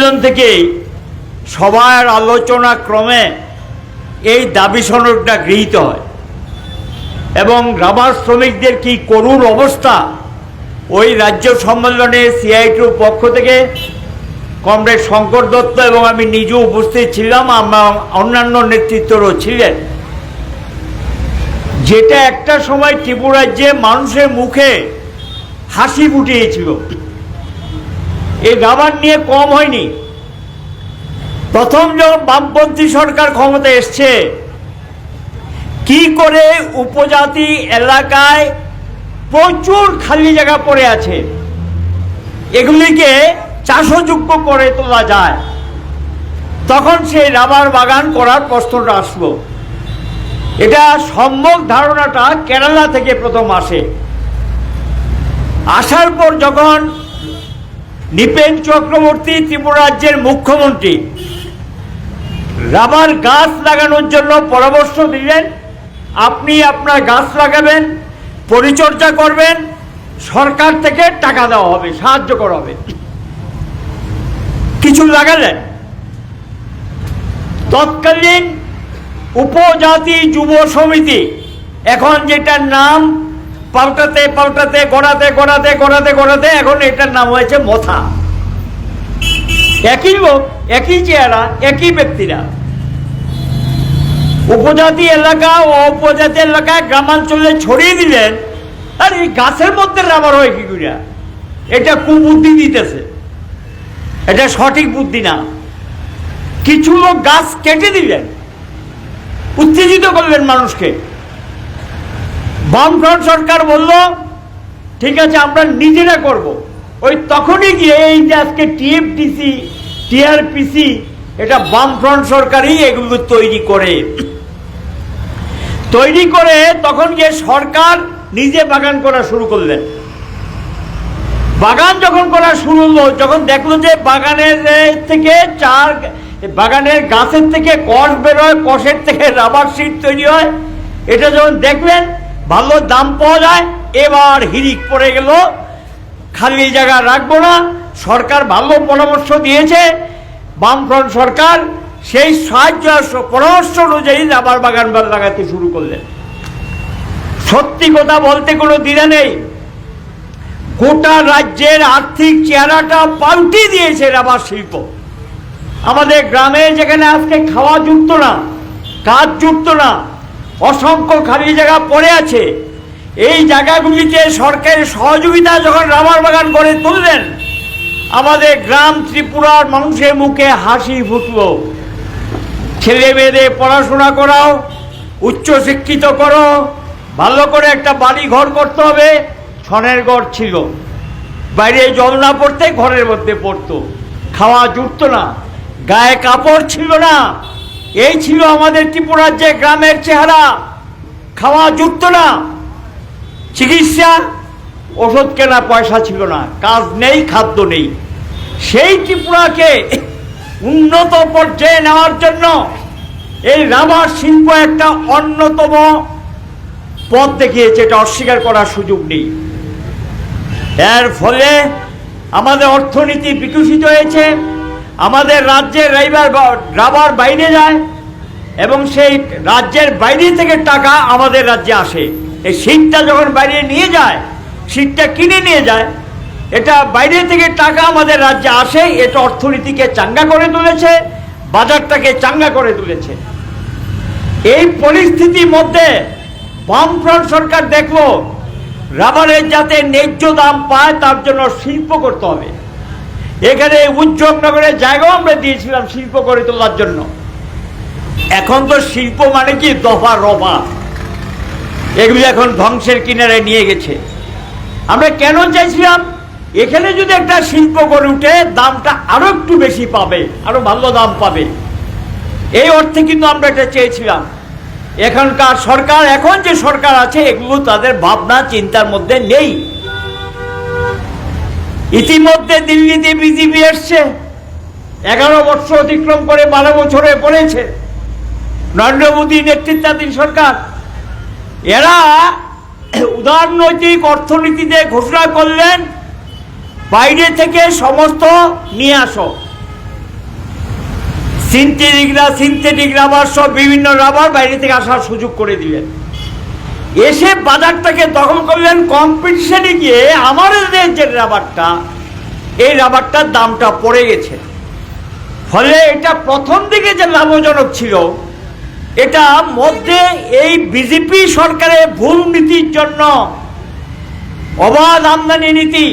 সম্মেলন থেকেই সবার আলোচনা ক্রমে এই দাবি সনদটা গৃহীত হয় এবং রাবার শ্রমিকদের কি করুণ অবস্থা ওই রাজ্য সম্মেলনে সিআইটির পক্ষ থেকে কমরেড শঙ্কর দত্ত এবং আমি নিজেও উপস্থিত ছিলাম, আমার অন্যান্য নেতৃত্বরও ছিলেন, যেটা একটা সময় ত্রিপুরাজ্যে মানুষের মুখে হাসি ফুটিয়েছিল। এই রাবার নিয়ে কম হয়নি। প্রথম যখন বামপন্থী সরকার ক্ষমতা এসছে, কি করে উপজাতি এলাকায় প্রচুর খালি জায়গা পড়ে আছে, এগুলিকে চাষযোগ্য করে তোলা যায়, তখন সেই রাবার বাগান করার প্রশ্নটা আসলো। এটা সম্যক ধারণাটা কেরালা থেকে প্রথম আসে। আসার পর যখন নৃপেন চক্রবর্তী ত্রিপুরা রাজ্যের মুখ্যমন্ত্রী রাবার গাছ লাগানোর জন্য পরামর্শ দিলেন, আপনি আপনার গাছ লাগাবেন, পরিচর্যা করবেন, সরকার থেকে টাকা দেওয়া হবে, সাহায্য করা হবে। কিছু লাগালেন। তৎকালীন উপজাতি যুব সমিতি, এখন যেটার নাম পাল্টাতে পাল্টাতে গড়াতে এখন এটার নাম হয়েছে মথা। একই লোক, একই চেহারা, একই ব্যক্তিরা। উপজাতি এলাকা ও উপজাতি এলাকায় গ্রামাঞ্চলে ছড়িয়ে দিলেন, আর এই গাছের মধ্যে রাবার হয় কি করে? এটা কুবুদ্ধি দিতেছে, এটা সঠিক বুদ্ধি না। কিছু লোক গাছ কেটে দিলেন, উত্তেজিত করলেন মানুষকে। বামফ্রন্ট সরকার বলল ঠিক আছে আমরা নিজেরা করব। ওই তখনই গিয়ে এই যে আজকে টিএফডিসি, টিআরপিসি, এটা বামফ্রন্ট সরকারই এগুলো তৈরি করে তখন গিয়ে সরকার নিজে বাগান করা শুরু করলেন। বাগান যখন করা শুরু হলো, যখন দেখলো যে বাগানের গাছের থেকে কষ বেরোয়, কষের থেকে রাবার শিট তৈরি হয়, এটা যখন দেখলেন ভালো দাম পাওয়া যায়, এবার হিড়িক পড়ে গেল, খালি জায়গা রাখবো না। সরকার ভালো পরামর্শ দিয়েছে, বামফ্রন্ট সরকার সেই সাহায্য পরামর্শ অনুযায়ী রাবার বাগান লাগাতে শুরু করলেন। সত্যি কথা বলতে কোনো দ্বিধা নেই, গোটা রাজ্যের আর্থিক চেহারাটা পাল্টে দিয়েছে রাবার শিল্প। আমাদের গ্রামে যেখানে আজকে খাওয়া জুটতো না, কাজ জুটতো না, অসংখ্য খালি জায়গা পড়ে আছে, এই জায়গাগুলিতে সরকারের সহযোগিতা যখন রাবার বাগান করে তুললেন, আমাদের গ্রাম ত্রিপুরার মানুষের মুখে হাসি ফুটল। ছেলে মেয়েদের পড়াশোনা করাও, উচ্চশিক্ষিত করো, ভালো করে একটা বাড়ি ঘর করতে হবে। ছনের ঘর ছিল, বাইরে জল না পড়তে ঘরের মধ্যে পড়তো, খাওয়া জুটতো না, গায়ে কাপড় ছিল না। এই ছিল আমাদের ত্রিপুরা রাজ্যে গ্রামের চেহারা। খাওয়া জুটতো না, চিকিৎসা, ওষুধ কেনা পয়সা ছিল না, কাজ নেই, খাদ্য নেই। সেই ত্রিপুরাকে উন্নত পর্যায়ে নেওয়ার জন্য এই রাবার শিল্প একটা অন্যতম পথ দেখিয়েছে, এটা অস্বীকার করার সুযোগ নেই। এর ফলে আমাদের অর্থনীতি বিকশিত হয়েছে, আমাদের রাজ্যের রাবার বাইরে যায় এবং সেই রাজ্যের বাইরে থেকে টাকা আমাদের রাজ্যে আসে। এই শীতটা যখন বাইরে নিয়ে যায়, শীতটা কিনে নিয়ে যায়, এটা বাইরে থেকে টাকা আমাদের রাজ্যে আসে। এটা অর্থনীতিকে চাঙ্গা করে তুলেছে, বাজারটাকে চাঙ্গা করে তুলেছে। এই পরিস্থিতির মধ্যে বামফ্রন্ট সরকার দেখলো রাবারের যাতে ন্যায্য দাম পায় তার জন্য শিল্প করতে হবে। এখানে উজ্জয়নগরের জায়গাও আমরা দিয়েছিলাম শিল্প করে তোলার জন্য। এখন তো শিল্প মানে কি দফা রফা, এগুলি এখন ধ্বংসের কিনারে নিয়ে গেছে। আমরা কেন চাইছিলাম এখানে যদি একটা শিল্প গড়ে উঠে, দামটা আরো একটু বেশি পাবে, আরো ভালো দাম পাবে, এই অর্থে কিন্তু আমরা এটা চেয়েছিলাম। এখনকার সরকার, এখন যে সরকার আছে, এগুলো তাদের ভাবনা চিন্তার মধ্যে নেই। ইতিমধ্যে দিল্লিতে বিজেপি এসছে, 11 বছর অতিক্রম করে 12 বছরে পড়েছে নরেন্দ্র মোদী নেতৃত্বাধীন সরকার। এরা উদারনৈতিক অর্থনীতিতে ঘোষণা করলেন বাইরে থেকে সমস্ত নিয়ে আসো, সিনথেটিক রাবার সব বিভিন্ন রাবার বাইরে থেকে আসার সুযোগ করে দিলেন। এসে বাজারটাকে দখল করলেন। কম্পিটিশনে গিয়ে আমাদের যে রাবারটা, এই রাবারটার দামটা পড়ে গেছে। ফলে এটা প্রথম দিকে যে লাভজনক ছিল, এটা মধ্যে এই বিজেপি সরকারের ভুল নীতির জন্য, অবাধ আমদানি নীতি।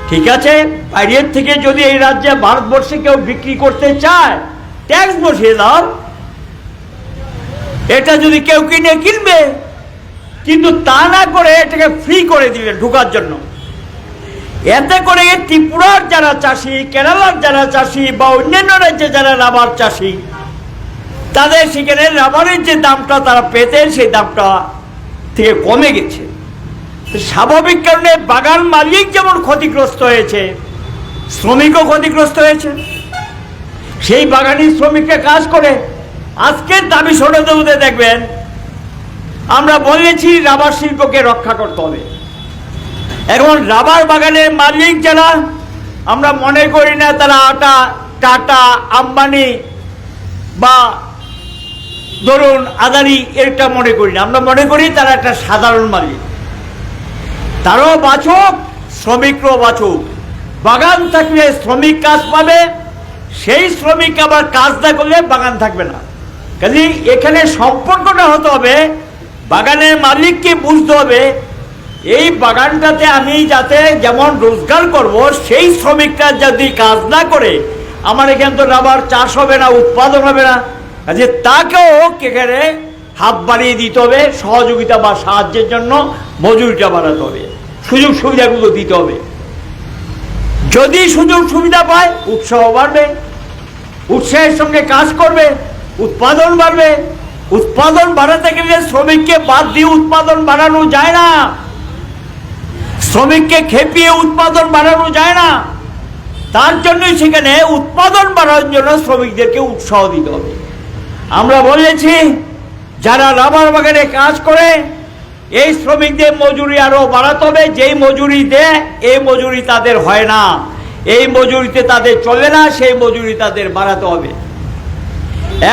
ঠিক আছে, বাইরের থেকে যদি এই রাজ্যে ভারতবর্ষে কেউ বিক্রি করতে চায়, ট্যাক্স বসিয়ে দাও, এটা যদি কেউ কিনবে, কিন্তু তা না করে এটাকে ফ্রি করে দিলেন ঢোকার জন্য। এতে করে ত্রিপুরার যারা চাষি, কেরালার যারা চাষি বা অন্যান্য রাজ্যে যারা রাবার চাষি, তাদের সেখানে রাবারের যে দামটা তারা পেতেন, সেই দামটা থেকে কমে গেছে। স্বাভাবিক কারণে বাগান মালিক যেমন ক্ষতিগ্রস্ত হয়েছে, শ্রমিকও ক্ষতিগ্রস্ত হয়েছে। সেই বাগানি শ্রমিকরা কাজ করে আজকের দাবি সরাতে হতে দেখবেন, আমরা বলেছি রাবার শিল্পকে রক্ষা করতে হবে। এখন রাবার বাগানের মালিক যারা, আমরা মনে করি না তারা টাটা, আম্বানি বা ধরুন আদানি, এটা মনে করি না। আমরা মনে করি তারা একটা সাধারণ মালিক। তারাও বাঁচুক, শ্রমিকরাও বাঁচুক। বাগান থাকলে শ্রমিক কাজ পাবে, সেই শ্রমিক আবার কাজ না করলে বাগান থাকবে না। কাজে এখানে সম্পর্কটা হতে হবে, বাগানের মালিককে বুঝতে হবে এই বাগানটাতে আমি যাতে যেমন রোজগার করব, সেই শ্রমিকরা যদি কাজ না করে আমার এখানে তো রাবার চাষ হবে না, উৎপাদন হবে না। কাজে তাকেও এখানে হাত বাড়িয়ে দিতে হবে, সহযোগিতা বা সাহায্যের জন্য মজুরিটা বাড়াতে হবে, সুযোগ সুবিধাগুলো দিতে হবে। যদি সুযোগ সুবিধা পায়, উৎসাহ বাড়বে, উৎসাহের সঙ্গে কাজ করবে, উৎপাদন বাড়বে। উৎপাদন বাড়াতে গেলে শ্রমিককে বাদ দিয়ে উৎপাদন বাড়ানো যায় না, শ্রমিককে খেপিয়ে উৎপাদন বাড়ানো যায় না। তার জন্যই সেখানে উৎপাদন বাড়ানোর জন্য শ্রমিকদেরকে উৎসাহ দিতে হবে। আমরা বলেছি যারা রাবার বাগানে কাজ করে এই শ্রমিকদের মজুরি আরো বাড়াতে হবে। যেই মজুরি দেয় এই মজুরি তাদের হয় না, এই মজুরিতে তাদের চলে না, সেই মজুরি তাদের বাড়াতে হবে।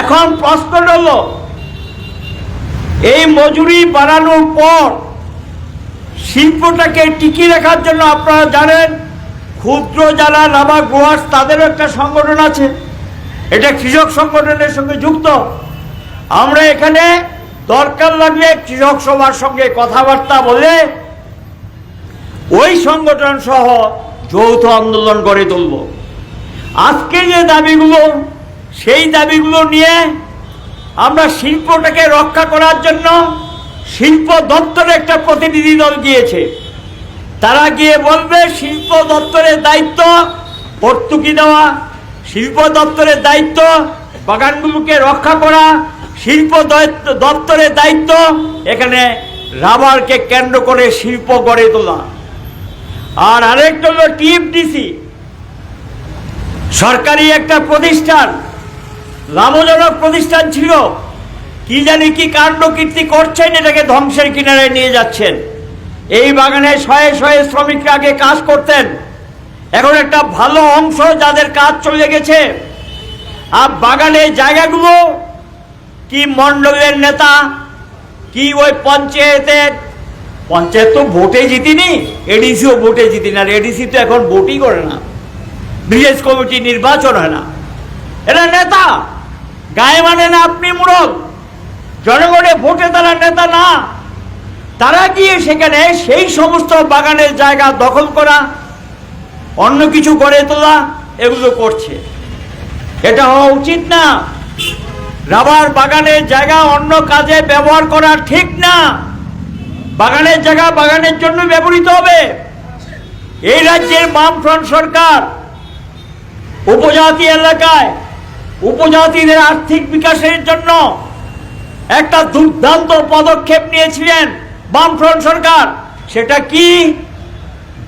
এখন প্রশ্ন হল, এই মজুরি বাড়ানোর পর শিল্পটাকে টিকিয়ে রাখার জন্য আপনারা জানেন ক্ষুদ্র যারা রাবার গ্রোয়ার্স, তাদেরও একটা সংগঠন আছে, এটা কৃষক সংগঠনের সঙ্গে যুক্ত। আমরা এখানে দরকার লাগলে কৃষক সভার সঙ্গে কথাবার্তা বলে ওই সংগঠন সহ যৌথ আন্দোলন গড়ে তুলব। আজকে যে দাবিগুলো, সেই দাবিগুলো নিয়ে আমরা শিল্পটাকে রক্ষা করার জন্য শিল্প দপ্তরে একটা প্রতিনিধি দল গিয়েছে। তারা গিয়ে বলবে শিল্প দপ্তরের দায়িত্ব ভর্তুকি দেওয়া, শিল্প দপ্তরের দায়িত্ব বাগানগুলোকে রক্ষা করা, শিল্প দপ্তরের দায়িত্ব এখানে রাবারকে কেন্দ্র করে শিল্প গড়ে তোলা। আর আরেকটা হলো টিএফডিসি, সরকারি একটা প্রতিষ্ঠান, লাভজনক প্রতিষ্ঠান ছিল, কি জানি কি কাণ্ড কীর্তি করছেন, এটাকে ধ্বংসের কিনারায় নিয়ে যাচ্ছেন। এই বাগানে শয়ে শয়ে শ্রমিকরা আগে কাজ করতেন, এখন একটা ভালো অংশ যাদের কাজ চলে গেছে। আর বাগানের জায়গাগুলো কি মন্ডলের নেতা, কি ওই পঞ্চায়েত তো ভোটে জিতিনি, এডিসিও ভোটে জিতিনি, আর এডিসি তো এখন ভোটই করে না, ভিলেজ কমিটি নির্বাচন হয় না। এরা নেতা, গায়ে মানে না আপনি মুরগ, জনগণের ভোটে তারা নেতা না। তারা গিয়ে সেখানে সেই সমস্ত বাগানের জায়গা দখল করা, অন্য কিছু গড়ে তোলা, এগুলো করছে। এটা হওয়া উচিত না। রাবার বাগানের জায়গা অন্য কাজে ব্যবহার করা ঠিক না। বাগানের জায়গা বাগানের জন্য ব্যবহৃত হবে। এই রাজ্যের বামফ্রন্ট সরকার উপজাতি এলাকায় উপজাতিদের আর্থিক বিকাশের জন্য একটা দুর্দান্ত পদক্ষেপ নিয়েছিলেন বামফ্রন্ট সরকার। সেটা কি?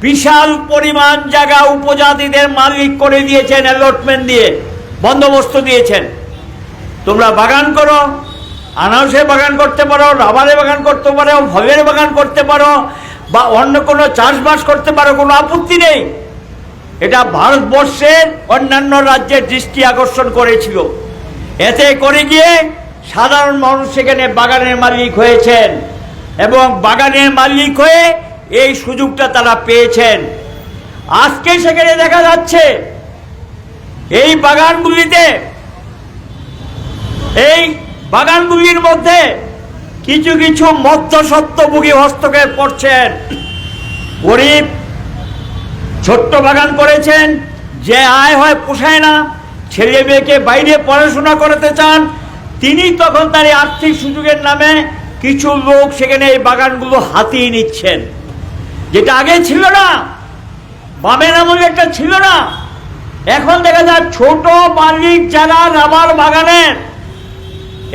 বিশাল পরিমাণ জায়গা উপজাতিদের মালিক করে দিয়েছেন, অ্যালটমেন্ট দিয়ে বন্দোবস্ত দিয়েছেন। তোমরা বাগান করো, আনারসে বাগান করতে পারো, রাবারে বাগান করতে পারো, ফলের বাগান করতে পারো, বা অন্য কোনো চাষবাস করতে পারো, কোনো আপত্তি নেই। এটা ভারতবর্ষের অন্যান্য রাজ্যের দৃষ্টি আকর্ষণ করেছিল। এতে করে গিয়ে সাধারণ মানুষ সেখানে বাগানের মালিক হয়েছেন এবং বাগানের মালিক হয়ে এই সুযোগটা তারা পেয়েছেন। আজকে সেখানে দেখা যাচ্ছে এই বাগানগুলির মধ্যে কিছু কিছু মধ্যস্বত্বভোগী হস্তক্ষেপ করছেন। গরিব ছোট্ট বাগান করেছেন, যে আয় হয় পোষায় না, ছেলে মেয়েকে বাইরে পড়াশোনা করাতে চান, তিনি তখন তার এই আর্থিক সুযোগের নামে কিছু লোক সেখানে এই বাগানগুলো হাতিয়ে নিচ্ছেন, যেটা আগে ছিল না, বামের আমলে একটা ছিল না। এখন দেখা যায় ছোট মালিক যারা রাবার বাগানের,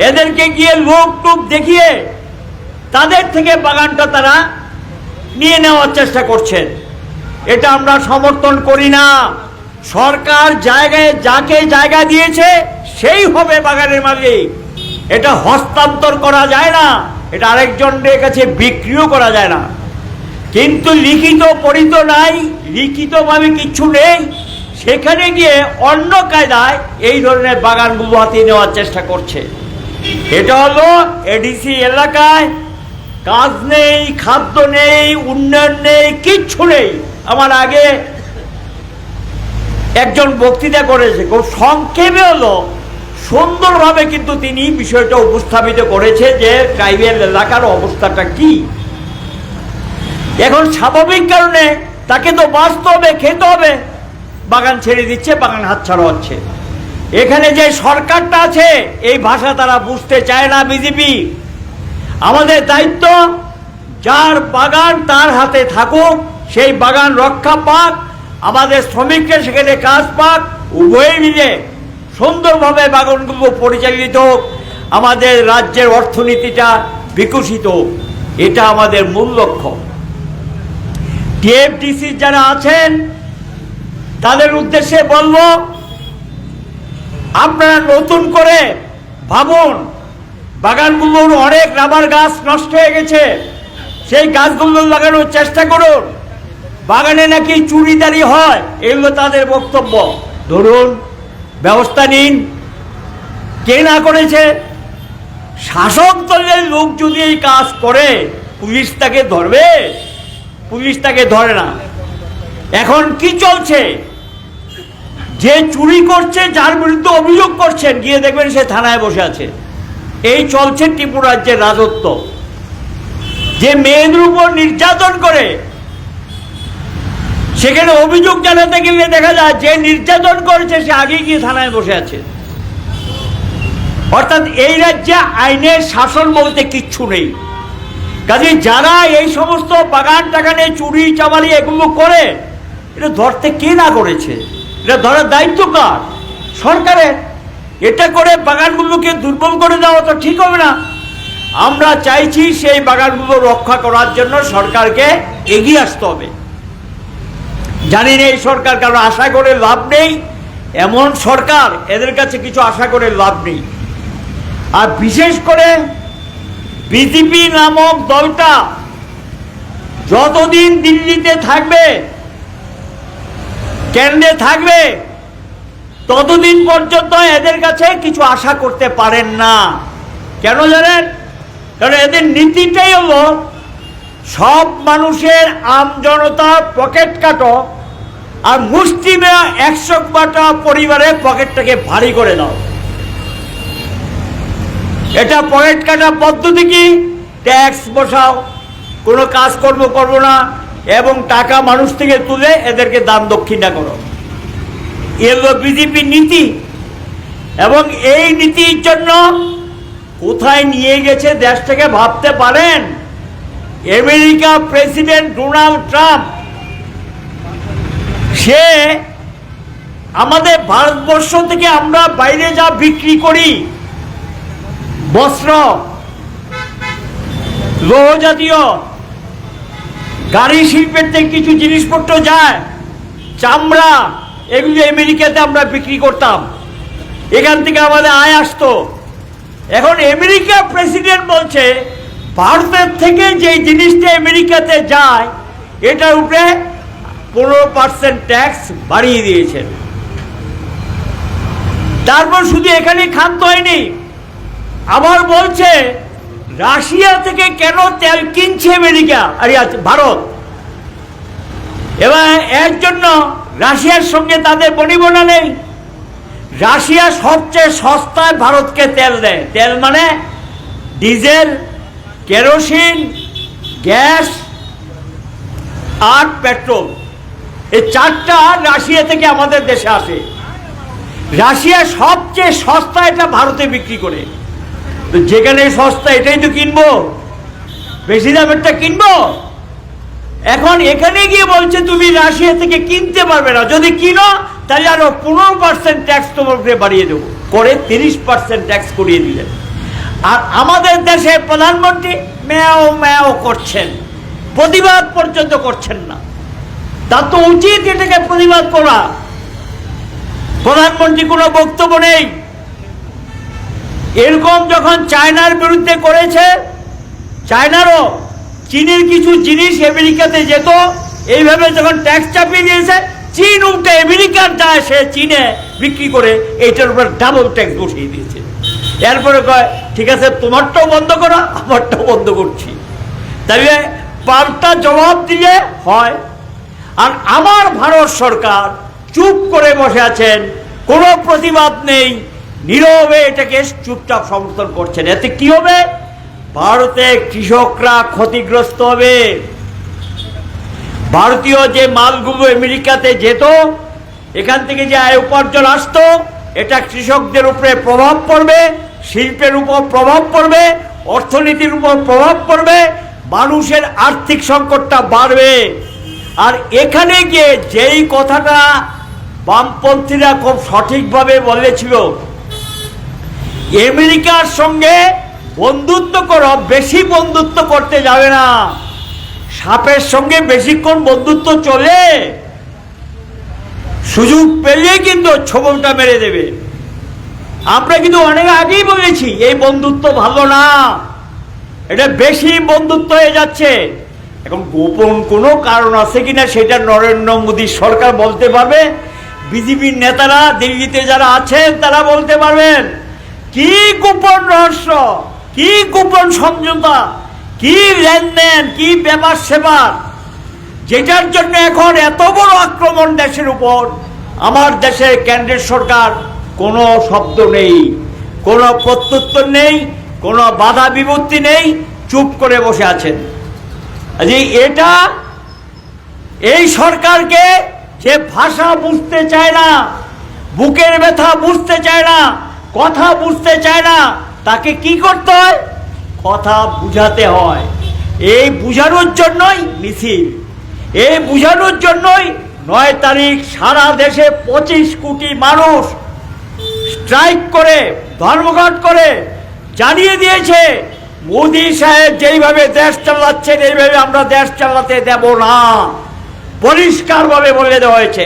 এদেরকে গিয়ে লোক টোক দেখিয়ে তাদের থেকে বাগানটা তারা নিয়ে নেওয়ার চেষ্টা করছেন। এটা আমরা সমর্থন করি না। সরকার জায়গায় যাকে জায়গা দিয়েছে সেই হবে বাগানের মালিক। এটা হস্তান্তর করা যায় না, এটা আরেকজনের কাছে বিক্রিও করা যায় না। কিন্তু লিখিত পরিত নাই, লিখিতভাবে কিছু নেই, সেখানে গিয়ে অন্য কায়দায় এই ধরনের বাগানগুলো হাতিয়ে নেওয়ার চেষ্টা করছে। এটা হলো এডিসি এলাকায় কাজ নেই, খাদ্য নেই, উন্নয়ন নেই, কিচ্ছু নেই। আমার আগে একজন বক্তৃতা করেছে, খুব সংক্ষেপে হলো সুন্দরভাবে কিন্তু তিনি বিষয়টা উপস্থাপিত করেছে যে ট্রাইবেল এলাকার অবস্থাটা কি। এখন স্বাভাবিক কারণে তাকে তো বাঁচতে হবে, খেতে হবে, বাগান ছেড়ে দিচ্ছে, বাগান হাতছাড়া হচ্ছে। এখানে যে সরকারটা আছে এই ভাষা তারা বুঝতে চায় না বিজেপি। আমাদের দায়িত্ব যার বাগান তার হাতে থাকুক, সেই বাগান রক্ষা পাক, আমাদের শ্রমিকরা সেখানে কাজ পাক, উভয়ে মিলে সুন্দরভাবে বাগানগুলো পরিচালিত হোক, আমাদের রাজ্যের অর্থনীতিটা বিকশিত হোক, এটা আমাদের মূল লক্ষ্য। টিএফডিসি যারা আছেন তাদের উদ্দেশ্যে বলবো, আপনারা নতুন করে ভাবুন। বাগানগুলোর অনেক রাবার গাছ নষ্ট হয়ে গেছে, সেই গাছগুলো লাগানোর চেষ্টা করুন। বাগানে নাকি চুরিদারি হয়, এগুলো তাদের বক্তব্য। ধরুন, ব্যবস্থা নিন। কে না করেছে? শাসক দলের লোক যদি এই কাজ করে পুলিশ তাকে ধরবে? পুলিশ তাকে ধরে না। এখন কি চলছে? যে চুরি করছে, যার বিরুদ্ধে অভিযোগ করছেন, গিয়ে দেখবেন সে থানায় বসে আছে। এই চলছে ত্রিপুরা রাজ্যের রাজত্ব। যে মেয়েদের উপর নির্যাতন করে, সেখানে অভিযোগ জানাতে গেলে দেখা যায় যে নির্যাতন করেছে সে আগে গিয়ে থানায় বসে আছে। অর্থাৎ এই রাজ্যে আইনের শাসন বলতে কিচ্ছু নেই। কাজে যারা এই সমস্ত বাগান টাগানে চুরি চামারি এগুলো করে, এটা ধরতে কে না করেছে? এটা ধরার দায়িত্ব কার? সরকারের। এটা করে বাগানগুলোকে দুর্বল করে দেওয়া তো ঠিক হবে না। আমরা চাইছি সেই বাগানগুলো রক্ষা করার জন্য সরকারকে এগিয়ে আসতে হবে। জানি না এই সরকার কারো আশা করে লাভ নেই, এমন সরকার, এদের কাছে কিছু আশা করে লাভ নেই। আর বিশেষ করে বিজেপি নামক দলটা যতদিন দিল্লিতে থাকবে, কেন্দ্রে থাকবে, ততদিন পর্যন্ত এদের কাছে কিছু আশা করতে পারেন না। কেন জানেন? কারণ এদের নীতিটাই হলো সব মানুষের, আম জনতার পকেট কাটো, আর মুষ্টিমেয় 100 পরিবারের পকেটটাকে ভারী করে দাও। এটা পকেট কাটা পদ্ধতি। কি? ট্যাক্স বসাও, কোনো কাজকর্ম করবো না, এবং টাকা মানুষ থেকে তুলে এদেরকে দান দক্ষিণা করো। এগুলো বিজেপির নীতি। এবং এই নীতির জন্য কোথায় নিয়ে গেছে দেশটাকে ভাবতে পারেন? আমেরিকা প্রেসিডেন্ট ডোনাল্ড ট্রাম্প, সে আমাদের ভারতবর্ষ থেকে আমরা বাইরে যা বিক্রি করি, বস্ত্র, লৌহ জাতীয়, গাড়ি শিল্পের থেকে কিছু জিনিসপত্র যায়, চামড়া, এগুলি আমেরিকাতে আমরা বিক্রি করতাম, এখান থেকে আমাদের আয় আসতো। এখন আমেরিকা প্রেসিডেন্ট বলছে ভারতের থেকে যে জিনিসটা আমেরিকাতে যায়, এটার উপরে 15% ট্যাক্স বাড়িয়ে দিয়েছেন। তারপর শুধু এখানে ক্ষান্ত হয়নি, আবার বলছে রাশিয়া থেকে কেন তেল কিনছে আমেরিকা ভারত, এবার এর জন্য রাশিয়ার সঙ্গে তাদের বনিবনা নেই। রাশিয়া সবচেয়ে সস্তায় ভারতকে তেল দেয়। তেল মানে ডিজেল, কেরোসিন, গ্যাস আর পেট্রোল, এই চারটা রাশিয়া থেকে আমাদের দেশে আসে। রাশিয়া সবচেয়ে সস্তা এটা ভারতে বিক্রি করে, তো যেখানে সস্তা এটাই তো কিনবো, বেশি দামেরটা কিনবো। এখন এখানে গিয়ে বলছে তুমি রাশিয়া থেকে কিনতে পারবে না, যদি কিনো তাহলে আরো 15% ট্যাক্স তোমার উপরে বাড়িয়ে দেবো, করে 30% ট্যাক্স করিয়ে দিলেন। আর আমাদের দেশে প্রধানমন্ত্রী ম্যাও ম্যাও করছেন, প্রতিবাদ পর্যন্ত করছেন না। তার তো উচিত এটাকে প্রতিবাদ করা। প্রধানমন্ত্রী কোনো বক্তব্য নেই। এরকম যখন চায়নার বিরুদ্ধে করেছে, চায়নারও চীনের কিছু জিনিস আমেরিকাতে যেত, এইভাবে যখন ট্যাক্স চাপিয়ে দিয়েছে, চীন উল্টে আমেরিকার যায় সে চীনে বিক্রি করে এইটার উপর ডাবল ট্যাক্স বসিয়ে দিয়েছে। এরপরে কয় ঠিক আছে তোমারটাও বন্ধ করো, আমারটাও বন্ধ করছি। তাহলে পাল্টা জবাব দিলে হয়। আর আমার ভারত সরকার চুপ করে বসে আছেন, কোনো প্রতিবাদ নেই, নীরবে এটাকে চুপচাপ সমর্থন করছেন। এতে কি হবে? ভারতে কৃষকরা ক্ষতিগ্রস্ত হবে। ভারতীয় যে মালগুলো আমেরিকাতে যেত, এখান থেকে যে আয় উপার্জন আসতো, এটা কৃষকদের উপরে প্রভাব পড়বে, শিল্পের উপর প্রভাব পড়বে, অর্থনীতির উপর প্রভাব পড়বে, মানুষের আর্থিক সংকটটা বাড়বে। আর এখানে গিয়ে যেই কথাটা বামপন্থীরা খুব সঠিকভাবে বলেছিল, আমেরিকার সঙ্গে বন্ধুত্ব করো, বেশি বন্ধুত্ব করতে যাবে না। সাপের সঙ্গে বেশিক্ষণ বন্ধুত্ব চলে, সুযোগ পেলে কিন্তু ছোবলটা মেরে দেবে। আমরা কিন্তু অনেক আগেই বলেছি এই বন্ধুত্ব ভালো না, এটা বেশি বন্ধুত্ব হয়ে যাচ্ছে। এখন গোপন কোনো কারণ আছে কিনা সেটা নরেন্দ্র মোদী সরকার বলতে পারবে, বিজেপির নেতারা দিল্লিতে যারা আছেন তারা বলতে পারবেন কি গোপন রহস্য, কি গোপন সমঝোতা, কি লেনদেন, কি ব্যাপার সেবার, যেটার জন্য এখন এত বড় আক্রমণ দেশের উপর। আমার দেশের কেন্দ্রের সরকার কোনো শব্দ নেই, কোনো প্রত্যুত্তর নেই, কোনো বাধা বিপত্তি নেই, চুপ করে বসে আছেন। এটা এই সরকারকে যে ভাষা বুঝতে চায় না, বুকের ব্যথা বুঝতে চায় না, কথা বুঝতে চায় না, তাকে কি করতে হয়? কথা বুঝাতে হয়। এই বুঝানোর জন্যই মিছিল, এই বুঝানোর জন্যই 9 তারিখ সারা দেশে 25 কোটি মানুষ স্ট্রাইক করে, ধর্মঘট করে জানিয়ে দিয়েছে মোদী সাহেব যেইভাবে দেশ চালাচ্ছেন এইভাবে আমরা দেশ চালাতে দেব না, পরিষ্কারভাবে বলে দেওয়া হয়েছে।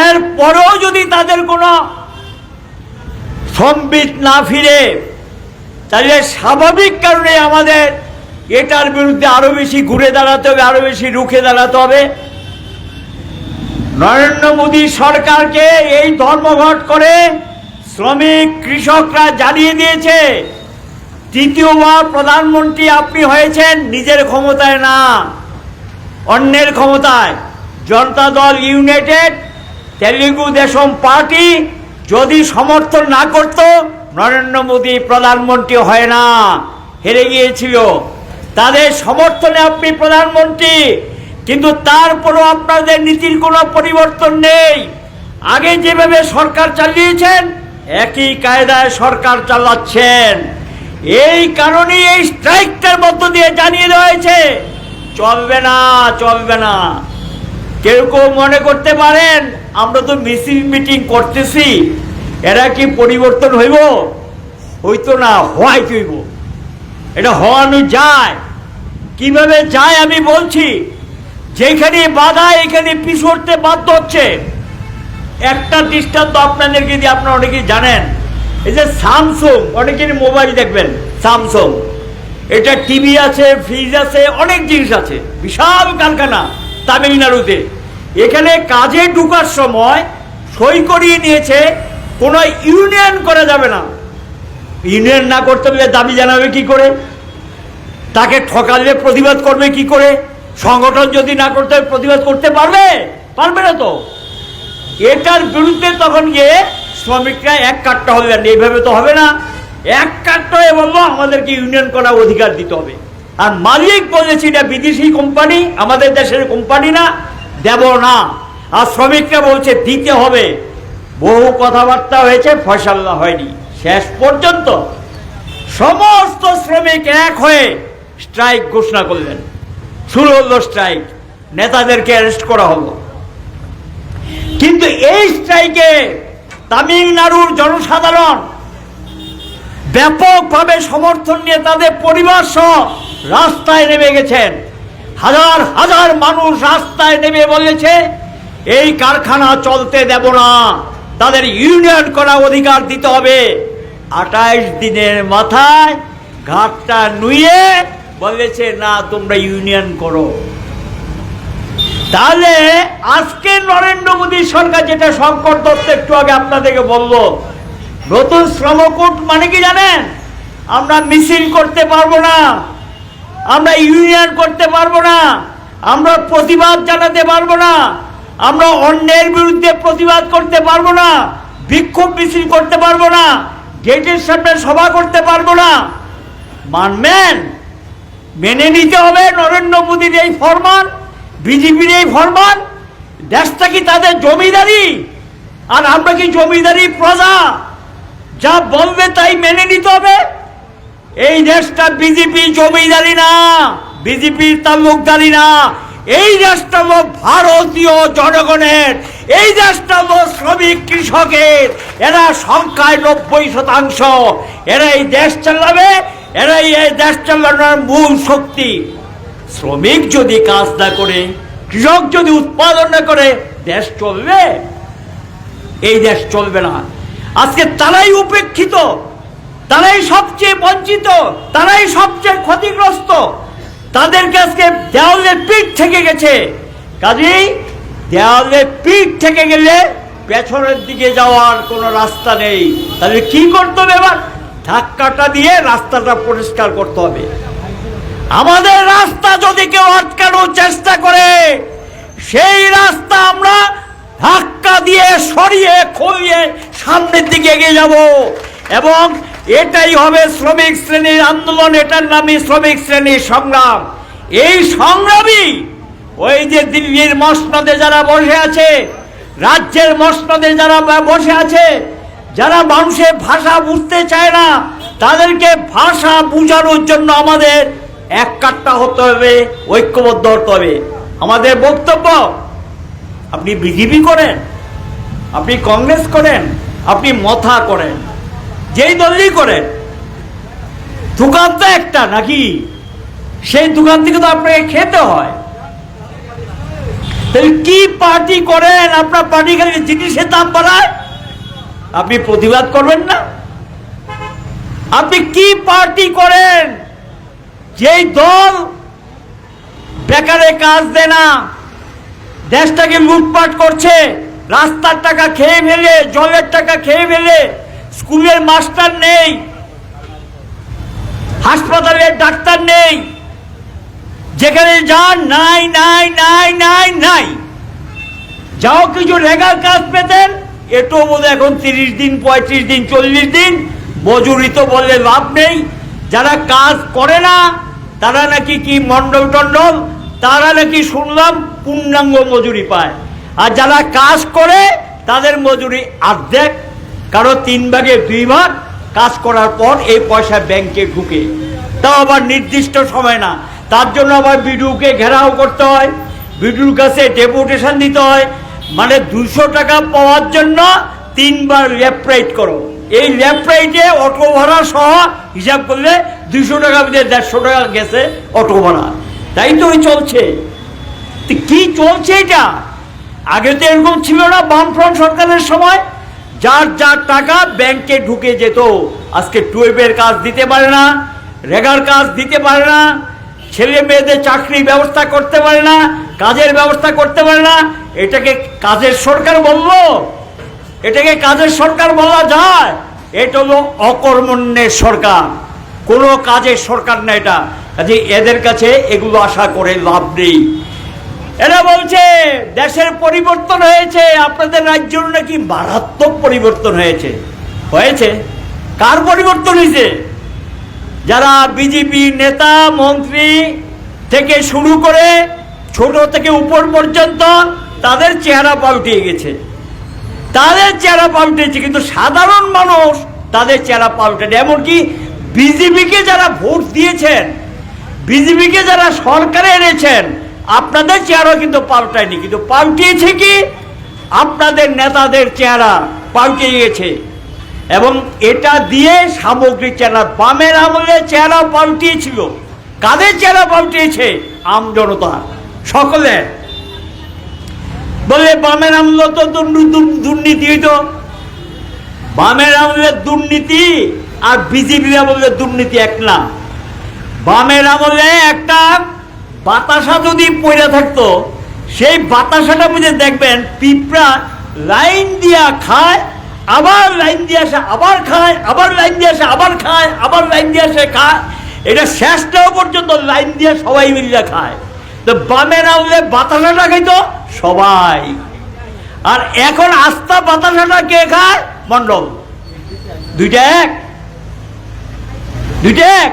এরপরেও যদি তাদের কোনো সম্বিত না ফিরে, তাহলে স্বাভাবিক কারণে আমাদের এটার বিরুদ্ধে আরো বেশি ঘুরে দাঁড়াতে হবে, আরো বেশি রুখে দাঁড়াতে হবে। নরেন্দ্র মোদী সরকারকে এই ধর্মঘট করে শ্রমিক কৃষকরা জানিয়ে দিয়েছে, তৃতীয়বার প্রধানমন্ত্রী আপনি হয়েছেন নিজের ক্ষমতায় না, অন্যের ক্ষমতায়। জনতা দল ইউনাইটেড, তেলুগু দেশম পার্টি যদি সমর্থন না করত, নরেন্দ্র মোদী প্রধানমন্ত্রী হয় না, হেরে গিয়েছিল। তাদের সমর্থনে আপনি প্রধানমন্ত্রী, কিন্তু তারপরও আপনাদের নীতির কোনো পরিবর্তন নেই। আগে যেভাবে সরকার চালিয়েছেন একই কায়দায় সরকার চালাচ্ছেন। এই কারণে এই স্ট্রাইকটার মধ্য দিয়ে জানিয়ে দেওয়া হয়েছে চলবে না, চলবে না। কেউ কেউ মনে করতে পারেন আমরা তো মিছিল মিটিং করতেছি, এরা কি পরিবর্তন হইব? হইতো না, হওয়াই হইব। এটা হওয়ানো যায়। কিভাবে যায় আমি বলছি। যেখানে বাধা এখানে পিছুতে বাধ্য হচ্ছে। একটা দৃষ্টান্ত আপনাদেরকে দিয়ে, আপনারা অনেকেই জানেন, এই যে স্যামসুং, অনেকের মোবাইল দেখবেন স্যামসুং, এটা টিভি আছে, ফ্রিজ আছে, অনেক জিনিস আছে, বিশাল কারখানা। তামিলনাড়ুতে। এখানে কাজে ঢুকার সময় সই করিয়ে নিয়েছে কোনো ইউনিয়ন করা যাবে না। ইউনিয়ন না করতে পারলে দাবি জানাবে কি করে? তাকে ঠকালে প্রতিবাদ করবে কি করে? সংগঠন যদি না করতে প্রতিবাদ করতে পারবে? পারবে না তো। এটার বিরুদ্ধে তখন গিয়ে শ্রমিকরা এক কাট্টা হলেন, এইভাবে তো হবে না। এক কাট্টা হয়ে বলবো আমাদেরকে ইউনিয়ন করার অধিকার দিতে হবে। আর মালিক বলেছে এটা বিদেশি কোম্পানি, আমাদের দেশের কোম্পানি না, দেব না। আর শ্রমিকরা বলছে দিতে হবে। বহু কথাবার্তা হয়েছে, ফয়সালা হয়নি। শেষ পর্যন্ত সমস্ত শ্রমিক এক হয়ে স্ট্রাইক ঘোষণা করলেন। শুরু হলো স্ট্রাইক, নেতাদেরকে অ্যারেস্ট করা হলো। কিন্তু এই স্ট্রাইকে তামিলনাড়ুর জনসাধারণ ব্যাপকভাবে সমর্থন নিয়ে তাদের পরিবার সহ রাস্তায় নেমে গেছেন। হাজার হাজার মানুষ রাস্তায় নেমে বলেছে এই কারখানা চলতে দেব না, তাদের ইউনিয়ন করার অধিকার দিতে হবে। 28 দিনের মাথায় ঘাটটা নুয়ে বলেছে না, তোমরা ইউনিয়ন করো। তাহলে আজকে নরেন্দ্র মোদী সরকার যেটা শঙ্কর দত্ত একটু আগে আপনাদেরকে বললো, নতুন শ্রমকোড মানে কি জানেন? আমরা মিছিল করতে পারবো না, আমরা ইউনিয়ন করতে পারবো না, আমরা প্রতিবাদ জানাতে পারবো না, আমরা অন্যের বিরুদ্ধে প্রতিবাদ করতে পারবো না, বিক্ষোভ মিছিল করতে পারবো না, গেটের সামনে সভা করতে পারবো না। মানবেন? মেনে নিতে হবে নরেন্দ্র মোদীর এই ফরমান, বিজেপির এই ফরমান। দেশটা কি তাদের জমিদারি? আর আমরা কি জমিদারি প্রজা? যা বলবে তাই মেনে নিতে হবে। এই দেশটা বিজেপি জমিদারি না, বিজেপির তালুকদারি না। এই দেশটা হলো ভারতীয় জনগণের, এই দেশটা হলো শ্রমিক কৃষকের। এরা সংখ্যায় 90%। এরা এই দেশ চালাবে, এরাই এই দেশ চালানোর মূল শক্তি। শ্রমিক যদি কাজ না করে, কৃষক যদি উৎপাদন না করে, দেশ চলবে? এই দেশ চলবে না। আজকে তারাই উপেক্ষিত, তারাই সবচেয়ে বঞ্চিত, তারাই সবচেয়ে ক্ষতিগ্রস্ত। তাদেরকে আজকে দেওয়ালে পিঠ থেকে গেছে। কাজেই দেওয়ালে পিঠ থেকে গেলে পেছনের দিকে যাওয়ার কোনো রাস্তা নেই। তাহলে কি করতে হবে? এবার ধাক্কাটা দিয়ে রাস্তাটা পরিষ্কার করতে হবে। আমাদের রাস্তা যদি কেউ আটকানোর চেষ্টা করে, সেই রাস্তা আমরা ধাক্কা দিয়ে সরিয়ে খুলিয়ে সামনের দিকে এগিয়ে যাব। এবং এটাই হবে শ্রমিক শ্রেণীর আন্দোলন, এটার নামই শ্রমিক শ্রেণীর সংগ্রাম। এই সংগ্রামী ওই যে দিল্লির মসনদে যারা বসে আছে, রাজ্যের মসনদে যারা বসে আছে, যারা মানুষের ভাষা বুঝতে চায় না, তাদেরকে ভাষা বোঝানোর জন্য আমাদের এক কাট্টা হতে হবে, ঐক্যবদ্ধ হতে হবে। আমাদের বক্তব্য, আপনি বিজেপি করেন, আপনি কংগ্রেস করেন, আপনি মথা করেন, যেই দলই করেন, দোকান তো একটা নাকি? সেই দোকান থেকে তো আপনাকে খেতে হয়। তাহলে কি পার্টি করেন? আপনার পার্টি খালি জিনিসের দাম বাড়ায়, আপনি প্রতিবাদ করবেন না? আপনি কি পার্টি করেন? যেই দল বেকারে কাজ দেয় না, দেশটাকে লুটপাট করছে, রাস্তার টাকা খেয়ে ফেলে, জলের টাকা খেয়ে ফেলে, স্কুলের মাস্টার নেই, হাসপাতালের ডাক্তার নেই, যেখানে যান নাই নাই নাই নাই নাই। যাও কিছু রেগার কাজ পেতেন, এটাও বোধ এখন 30 দিন, 35 দিন, 40 দিন। মজুরি তো বললে লাভ নেই। যারা কাজ করে না তারা নাকি কি মন্ডল টন্ডল, তারা নাকি শুনলাম পূর্ণাঙ্গ মজুরি পায়। আর যারা কাজ করে তাদের মজুরি অর্ধেক, কারো 3 ভাগে 2 ভাগ। কাজ করার পর এই পয়সা ব্যাংকে ঢুকে, তাও আবার নির্দিষ্ট সময় না। তার জন্য আবার বিডিওকে ঘেরাও করতে হয়, বিডিওর কাছে ডেপুটেশন দিতে হয়। মানে 200 টাকা পাওয়ার জন্য 3 বার লেফট রাইট করো। এই লেফট রাইটে অটো ভাড়া সহ হিসাব করলে 200 টাকা ভিতরে 150 টাকা গেছে অটো ভাড়া। তাই তো চলছে। কি চলছে এটা? আগে তো এরকম ছিল না। বামফ্রন্ট সরকারের সময় যার যার টাকা ব্যাংকে ঢুকে যেত। আজকে 12-এর কাজ দিতে পারে না, রেগার কাজ দিতে পারে না, ছেলে মেয়েদের চাকরি ব্যবস্থা করতে পারে না, কাজের ব্যবস্থা করতে পারে না, এটাকে কাজের সরকার বললো? এটাকে কাজের সরকার বলা যায়? এটা হলো অকর্মণ্যের সরকার, কোনো কাজের সরকার না এটা। কাজে এদের কাছে এগুলো আশা করে লাভ নেই। এরা বলছে দেশের পরিবর্তন হয়েছে, আপনাদের রাজ্যের নাকি মারাত্মক পরিবর্তন হয়েছে। হয়েছে? কার পরিবর্তন হয়েছে? যারা বিজেপি নেতা মন্ত্রী থেকে শুরু করে ছোট থেকে উপর পর্যন্ত তাদের চেহারা পাল্টে গেছে, তাদের চেহারা পাল্টেছে, কিন্তু সাধারণ মানুষ তাদের চেহারা পাল্টেছে। এমনকি বিজেপিকে যারা ভোট দিয়েছেন, বিজেপিকে যারা সরকারে এনেছেন, আপনাদের চেহারা কিন্তু পাল্টায়নি, কিন্তু পাল্টিয়েছে কি আপনাদের নেতাদের চেহারা পাল্টে গেছে। এবং এটা দিয়ে সামগ্রিক চেহারা, বামের আমলে চেহারা পাল্টিয়েছিল। কাদের চেহারা পাল্টিয়েছে? আমজনতা সকলে বলে বামের আমলে তো দুর্নীতি হইতো। বামের আমলে দুর্নীতি আর বিজেপির আমলে দুর্নীতি এক না। বামের আমলে একটা বাতাসা যদি পড়ে থাকতো, সেই বাতাসাটা বুঝে দেখবেন পিঁপড়া লাইন দিয়া খায়, আবার লাইন দিয়ে আসে, আবার খায়, আবার লাইন দিয়ে আসে, আবার খায়, আবার লাইন দিয়ে আসে, খায়। এটা শেষটাও পর্যন্ত লাইন দিয়ে সবাই মিলিয়ে খায়। তো বামের আমলে বাতাসাটা খাইতো সবাই, আর এখন আস্থা বাতাসাটা কে খায়? মন্ডল। দুইটা এক, দুইটা এক।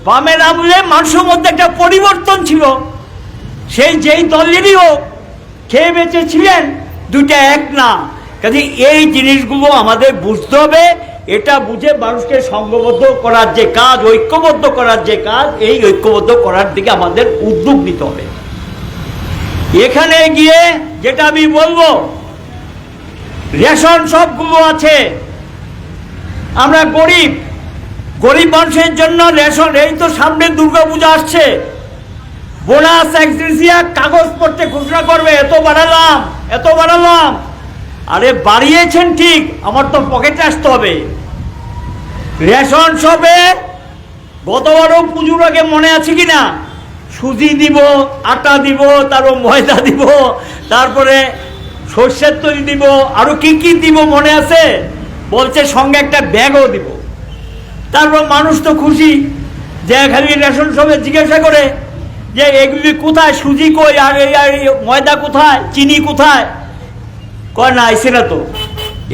বামের আমলে মানুষের মধ্যে একটা পরিবর্তন ছিল, সেই যেই দলেরই হোক খেয়ে বেঁচে ছিলেন, দুইটা এক না। কাজে এই জিনিসগুলো আমাদের বুঝতে হবে। এটা বুঝে মানুষকে সংঘবদ্ধ করার যে কাজ, ঐক্যবদ্ধ করার যে কাজ, এই ঐক্যবদ্ধ করার দিকে আমাদের উদ্যোগ নিতে হবে। এখানে গিয়ে যেটা আমি বলবো, রেশন সবগুলো আছে, আমরা গরিব গরিব মানুষের জন্য রেশন। এই তো সামনে দুর্গাপূজা আসছে, বোনাস এক্সগ্রেসিয়া কাগজপত্রে ঘোষণা করবে, এত বাড়ালাম, এত বাড়ালাম। আরে বাড়িয়েছেন ঠিক, আমার তো পকেটে আসতে হবে। রেশন সবে গতবারও পুজোর আগে মনে আছে কিনা, সুজি দিব, আটা দিব, তারপর ময়দা দিব, তারপরে সর্ষের তৈরি দিব, আরো কি কি দিব মনে আছে? বলছে সঙ্গে একটা ব্যাগও দিব। তারপর মানুষ তো খুশি, যে খালি রেশন সবে জিজ্ঞাসা করে যে এগুলি কোথায়, সুজি কই, আর ময়দা কোথায়, চিনি কোথায়? কয় না, আইসে না তো।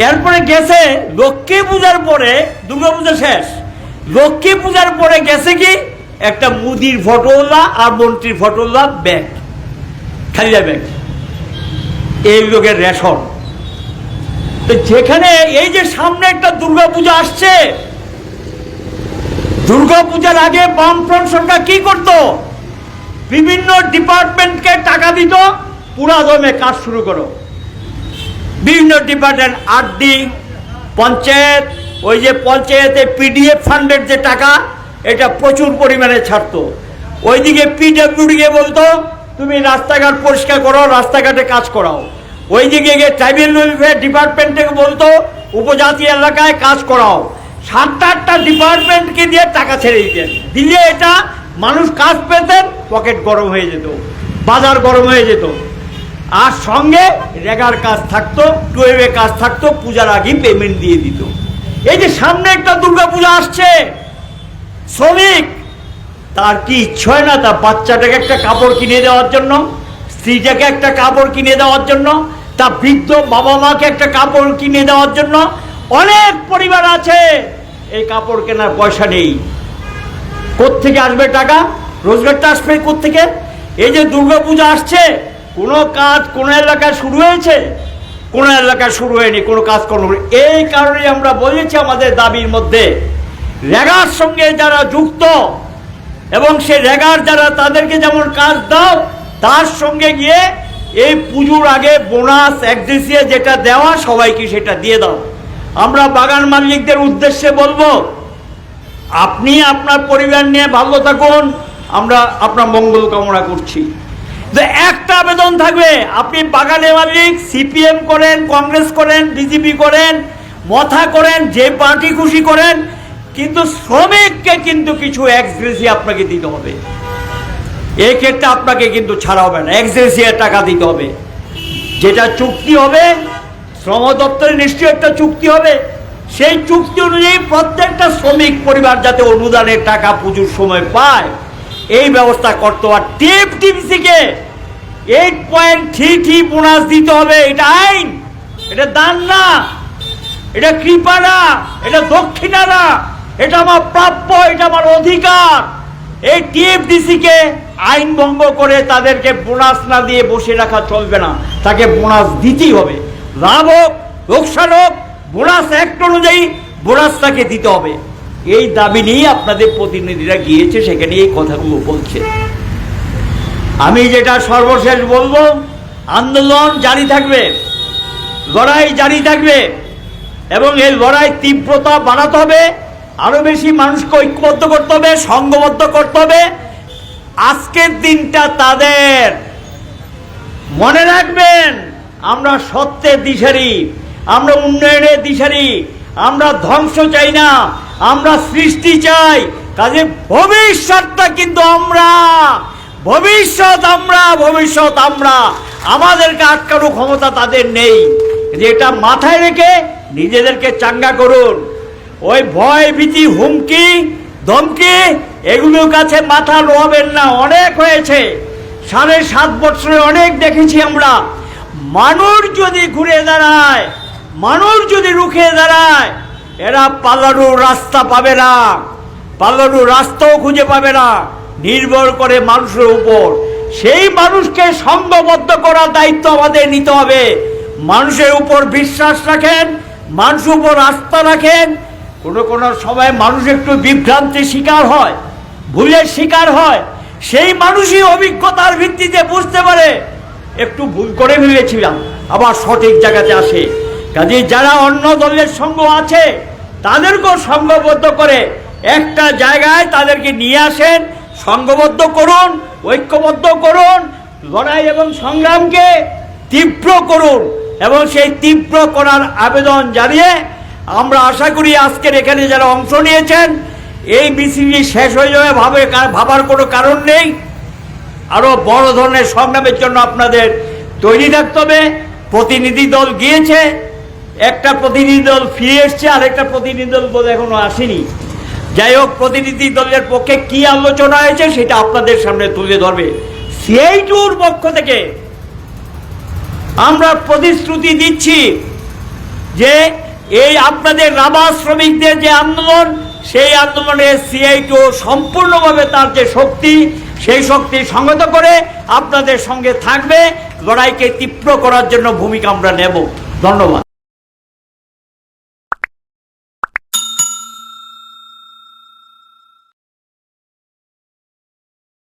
এরপরে গেছে লক্ষ্মী পূজার পরে, দুর্গা পূজা শেষ, লক্ষ্মী পূজার পরে গেছে কি একটা মুদির ফটোলা আর মন্ত্রীর ফটোলা ব্যাগ, খালি ব্যাগ, এই লোকের রেশন। তো যেখানে এই যে সামনে একটা দুর্গা পূজা আসছে, দুর্গা পূজার আগে বামফ্রন্ট সরকার কি করত? বিভিন্ন ডিপার্টমেন্টকে টাকা দিত, পুরা দমে কাজ শুরু করো। বিভিন্ন ডিপার্টমেন্ট, আরডি, পঞ্চায়েত, ওই যে পঞ্চায়েতে পিডিএফ ফান্ডের যে টাকা, এটা প্রচুর পরিমাণে ছাড়তো। ওইদিকে পিডব্লিউডিকে বলতো তুমি রাস্তাঘাট পরিষ্কার করো, রাস্তাঘাটে কাজ করাও। ওইদিকে গিয়ে ট্রাইবাল ওয়েলফেয়ার ডিপার্টমেন্ট থেকে বলতো উপজাতি এলাকায় কাজ করাও। 7-8টা ডিপার্টমেন্টকে দিয়ে টাকা ছেড়ে দিতেন, দিলে এটা মানুষ কাজ পেতেন, পকেট গরম হয়ে যেত, বাজার গরম হয়ে যেত। আর সঙ্গে রেগার কাজ থাকতো, টুয়েবে কাজ থাকতো, পূজার আগে পেমেন্ট দিয়ে দিত। এই যে সামনে একটা দুর্গা পূজা আসছে, শ্রমিক তার কি ইচ্ছে হয় না তার বাচ্চাটাকে একটা কাপড় কিনে দেওয়ার জন্য, স্ত্রীটাকে একটা কাপড় কিনে দেওয়ার জন্য, তার বৃদ্ধ বাবা মাকে একটা কাপড় কিনে দেওয়ার জন্য? অনেক পরিবার আছে এই কাপড় কেনার পয়সা নেই। কোত্থেকে আসবে টাকা? রোজগারটা আসবে কোত্থেকে? এই যে দুর্গা পূজা আসছে, কোনো কাজ কোনো এলাকায় শুরু হয়েছে? কোনো এলাকায় শুরু হয়নি, কোনো কাজ কর্ম। এই কারণে আমরা বলেছি আমাদের দাবির মধ্যে, রেগার সঙ্গে যারা যুক্ত এবং সে রেগার যারা, তাদেরকে যেমন কাজ দাও, তার সঙ্গে গিয়ে এই পুজোর আগে বোনাস এক্সগ্রেসিয়া যেটা দেওয়া, সবাইকে সেটা দিয়ে দাও। আমরা বাগান মালিকদের উদ্দেশ্যে বলবো, আপনি আপনার পরিবার নিয়ে ভালো থাকুন, আমরা আপনার মঙ্গল কামনা করছি। একটা আবেদন থাকবে, আপনি বাগানে মালিক, সিপিএম করেন, কংগ্রেস করেন, বিজেপি করেন, মথা করেন, যে পার্টি খুশি করেন, কিন্তু শ্রমিককে কিন্তু কিছু এক্সগ্রেসিয়া আপনাকে দিতে হবে। এই ক্ষেত্রে আপনাকে কিন্তু ছাড়া হবে না, এক্সগ্রেসিয়ার টাকা দিতে হবে। যেটা চুক্তি হবে, শ্রম দপ্তরে নিশ্চয়ই একটা চুক্তি হবে, সেই চুক্তি অনুযায়ী প্রত্যেকটা শ্রমিক পরিবার যাতে অনুদানের টাকা পুজোর সময় পায় এই ব্যবস্থা করতে হবে। টিএফটিসিকে 8.33 বোনাস দিতে হবে। এটা আইন, এটা দান না, এটা কৃপা না, এটা দক্ষিণা না, এটা আমার প্রাপ্য, এটা আমার অধিকার। এই টিএফডিসিকে আইন ভঙ্গ করে তাদেরকে বোনাস না দিয়ে বসে রাখা চলবে না, তাকে বোনাস দিতেই হবে। লাভ হোক লোকসান হোক, বোনাস অ্যাক্ট অনুযায়ী বোনাস তাকে দিতে হবে। এই দাবি নিয়ে আপনাদের প্রতিনিধিরা গিয়েছে, সেখানে এই কথাগুলো বলছে। আমি যেটা সর্বশেষ বলবো, আন্দোলন জারি থাকবে, লড়াই জারি থাকবে, এবং এই লড়াই তীব্রতা বাড়াতে হবে, আরো বেশি মানুষকে ঐক্যবদ্ধ করতে হবে, সংঘবদ্ধ করতে হবে। আজকের দিনটা তাদের মনে রাখবেন, আমরা সত্যের দিশারি, আমরা উন্নয়নের দিশারি, আমরা ধ্বংস চাই না, আমরা সৃষ্টি চাই। কাজে ভবিষ্যৎটা কিন্তু ভবিষ্যৎ আমরা, আমাদেরকে আটকানোর ক্ষমতা তাদের নেই। এটা মাথায় রেখে নিজেদেরকে চাঙ্গা করুন। ওই ভয় ভীতি হুমকি ধমকি এগুলোর কাছে মাথা নোয়াবেন না, অনেক হয়েছে। 7.5 বছরে অনেক দেখেছি আমরা। মানুষ যদি ঘুরে দাঁড়ায়, মানুষ যদি রুখে দাঁড়ায়, এরা পালানোর রাস্তা পাবে না, পালানোর রাস্তাও খুঁজে পাবে না। নির্ভর করে মানুষের উপর। সেই মানুষকে সংঘবদ্ধ করার দায়িত্ব আমাদের নিতে হবে। মানুষের উপর বিশ্বাস রাখেন, মানুষের উপর আস্থা রাখেন। কোনো সময় মানুষ একটু বিভ্রান্তির শিকার হয়, ভুলের শিকার হয়। সেই মানুষই অভিজ্ঞতার ভিত্তিতে বুঝতে পারে একটু ভুল করে ফেলেছিলাম, আবার সঠিক জায়গাতে আসে। কাজে যারা অন্য দলের সঙ্গ আছে তাদেরকেও সংঘবদ্ধ করে একটা জায়গায় তাদেরকে নিয়ে আসেন, সংঘবদ্ধ করুন, ঐক্যবদ্ধ করুন, লড়াই এবং সংগ্রামকে তীব্র করুন। এবং সেই তীব্র করার আবেদন জানিয়ে আমরা আশা করি আজকের এখানে যারা অংশ নিয়েছেন, এই মিছিলটি শেষ হয়ে যাবে ভাবার কোনো কারণ নেই। আরো বড় ধরনের সংগ্রামের জন্য আপনাদের তৈরি থাকতে হবে। প্রতিনিধি দল গিয়েছে, একটা প্রতিনিধি দল ফিরে এসছে, আরেকটা প্রতিনিধি দল বোধ এখনো আসেনি। যাই হোক, প্রতিনিধি দলের পক্ষে কি আলোচনা হয়েছে সেটা আপনাদের সামনে তুলে ধরবে। সিআইটিউর পক্ষ থেকে আমরা প্রতিশ্রুতি দিচ্ছি যে এই আপনাদের রাবার শ্রমিকদের যে আন্দোলন, সেই আন্দোলনে সিআইটিউ সম্পূর্ণভাবে তার যে শক্তি, সেই শক্তি সংহত করে আপনাদের সঙ্গে থাকবে। লড়াইকে তীব্র করার জন্য ভূমিকা আমরা নেব। ধন্যবাদ।